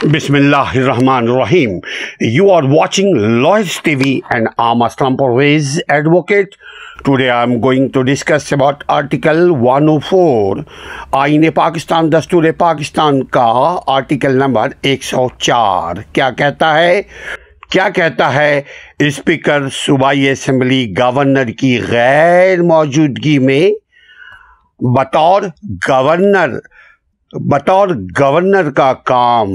Bismillahirrahmanirrahim. You are watching Lawyers TV and I'm Aslam Pervez, advocate. Today I am going to discuss about Article 104 आईन पाकिस्तान दस्तूर पाकिस्तान का article number 104 क्या कहता है speaker सूबाई assembly governor की गैर मौजूदगी में बतौर गवर्नर का काम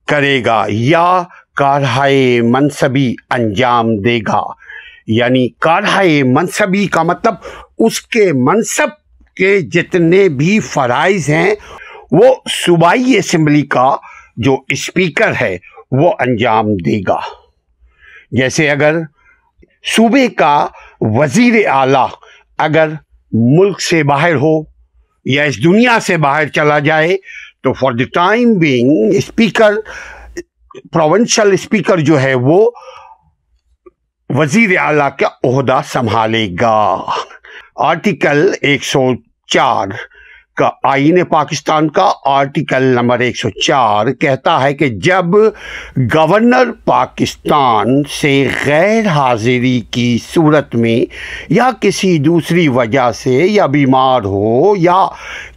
करेगा या कारहाए मनसबी अंजाम देगा। यानी कारहाए मनसबी का मतलब उसके मनसब के जितने भी फराइज हैं वो सूबाई असेंबली का जो स्पीकर है वो अंजाम देगा। जैसे अगर सूबे का वजीर आला अगर मुल्क से बाहर हो या इस दुनिया से बाहर चला जाए तो for the time being speaker provincial speaker जो है वो वजीर आला का ओहदा संभालेगा। आर्टिकल 104 का आईन पाकिस्तान का आर्टिकल नंबर 104 कहता है कि जब गवर्नर पाकिस्तान से गैर हाजिरी की सूरत में या किसी दूसरी वजह से या बीमार हो या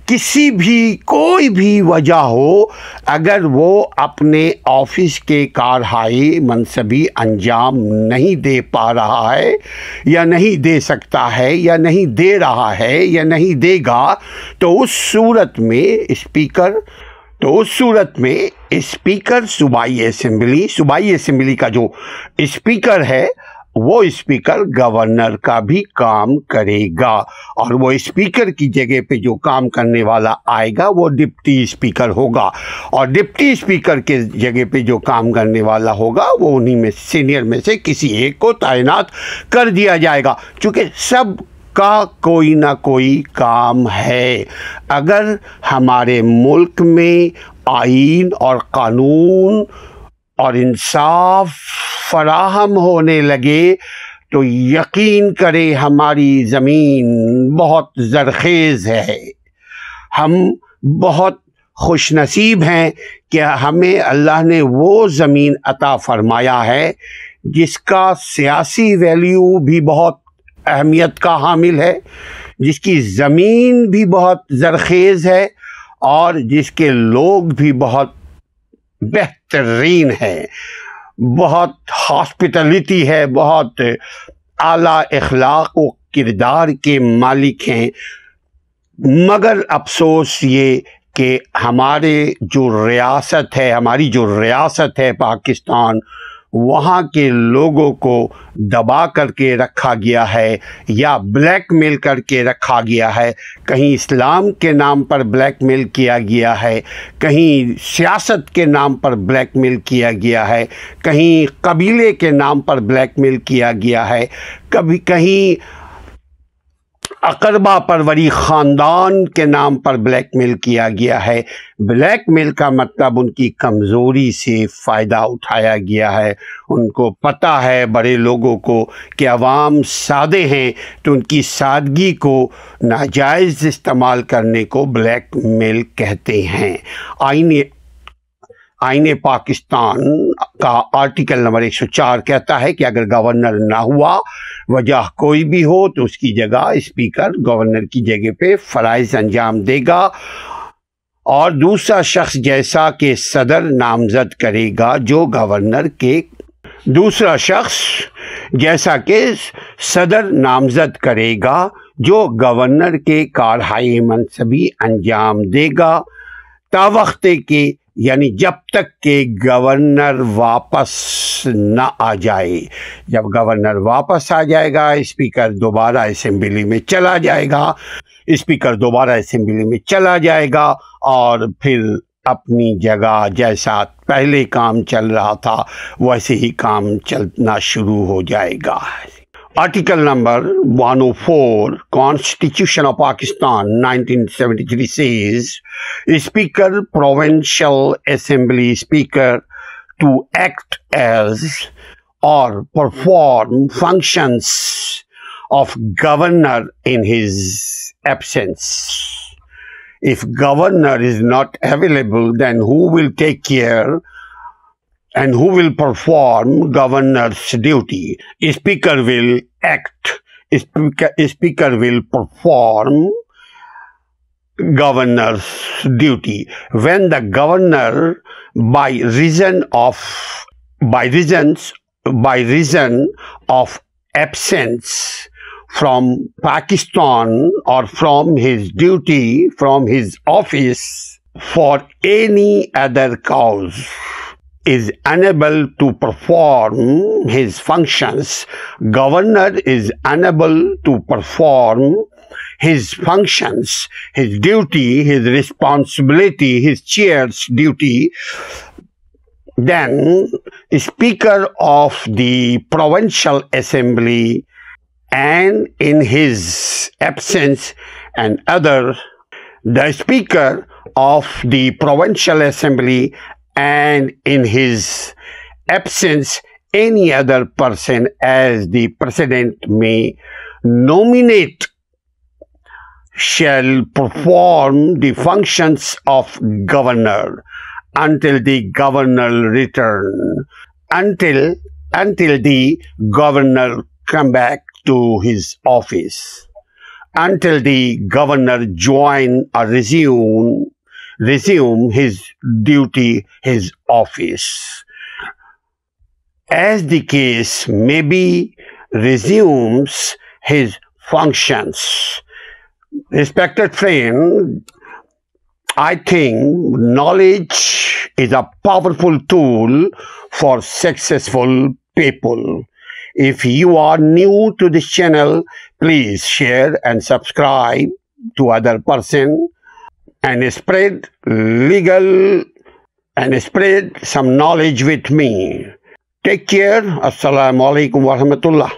किसी भी कोई भी वजह हो अगर वो अपने ऑफिस के कारहाई मनसबी अंजाम नहीं दे पा रहा है या नहीं दे सकता है या नहीं दे रहा है या नहीं देगा तो उस सूरत में स्पीकर सूबाई असेंबली का जो स्पीकर है वो स्पीकर गवर्नर का भी काम करेगा और वो स्पीकर की जगह पे जो काम करने वाला आएगा वो डिप्टी स्पीकर होगा और डिप्टी स्पीकर के जगह पे जो काम करने वाला होगा वो उन्हीं में सीनियर में से किसी एक को तैनात कर दिया जाएगा। चूँकि सब का कोई ना कोई काम है। अगर हमारे मुल्क में आईन और कानून और इंसाफ फराहम होने लगे तो यकीन करें हमारी ज़मीन बहुत ज़रखेज़ है। हम बहुत खुशनसीब हैं कि हमें अल्लाह ने वो ज़मीन अता फरमाया है जिसका सियासी वैल्यू भी बहुत अहमियत का हामिल है, जिसकी ज़मीन भी बहुत ज़रखेज़ है और जिसके लोग भी बहुत बेहतरीन है, बहुत हॉस्पिटलिटी है, बहुत आला अखलाक व किरदार के मालिक हैं। मगर अफसोस ये कि हमारी जो रियासत है पाकिस्तान, वहाँ के लोगों को दबा करके रखा गया है या ब्लैकमेल करके रखा गया है। कहीं इस्लाम के नाम पर ब्लैकमेल किया गया है, कहीं सियासत के नाम पर ब्लैकमेल किया गया है, कहीं कबीले के नाम पर ब्लैकमेल किया गया है, कहीं अकरबा परवरी ख़ानदान के नाम पर ब्लैकमेल किया गया है। ब्लैकमेल का मतलब उनकी कमज़ोरी से फ़ायदा उठाया गया है। उनको पता है बड़े लोगों को कि अवाम सादे हैं तो उनकी सादगी को नाजायज़ इस्तेमाल करने को ब्लैकमेल कहते हैं। आईन पाकिस्तान का आर्टिकल नंबर 104 कहता है कि अगर गवर्नर ना हुआ, वजह कोई भी हो, तो उसकी जगह स्पीकर गवर्नर की जगह पे फराइज अंजाम देगा और दूसरा शख्स जैसा कि सदर नामजद करेगा जो गवर्नर के कारहाई मनसबी अंजाम देगा तावख्ते के, यानी जब तक के गवर्नर वापस न आ जाए। जब गवर्नर वापस आ जाएगा स्पीकर दोबारा असेंबली में चला जाएगा और फिर अपनी जगह जैसा पहले काम चल रहा था वैसे ही काम चलना शुरू हो जाएगा। Article number 104 Constitution of Pakistan 1973 says Speaker Provincial Assembly Speaker to act as or perform functions of governor in his absence. If governor is not available, then who will take care and who will perform governor's duty? Speaker will act. Speaker will perform governor's duty. When the governor, by reason of absence from Pakistan or from his duty, from his office, for any other cause, is unable to perform his functions, governor is unable to perform his functions, his duty, his responsibility, his chair's duty, then Speaker of the Provincial Assembly, and in his absence the Speaker of the Provincial Assembly, and in his absence any other person as the President may nominate, shall perform the functions of governor until the governor return, until the governor come back to his office, until the governor join or resume his duty, his office. As the case may be, resumes his functions. Respected friend, I think knowledge is a powerful tool for successful people. If you are new to this channel, please share and subscribe to other person and spread some knowledge with me. Take care. Assalamu alaikum wa rahmatullah.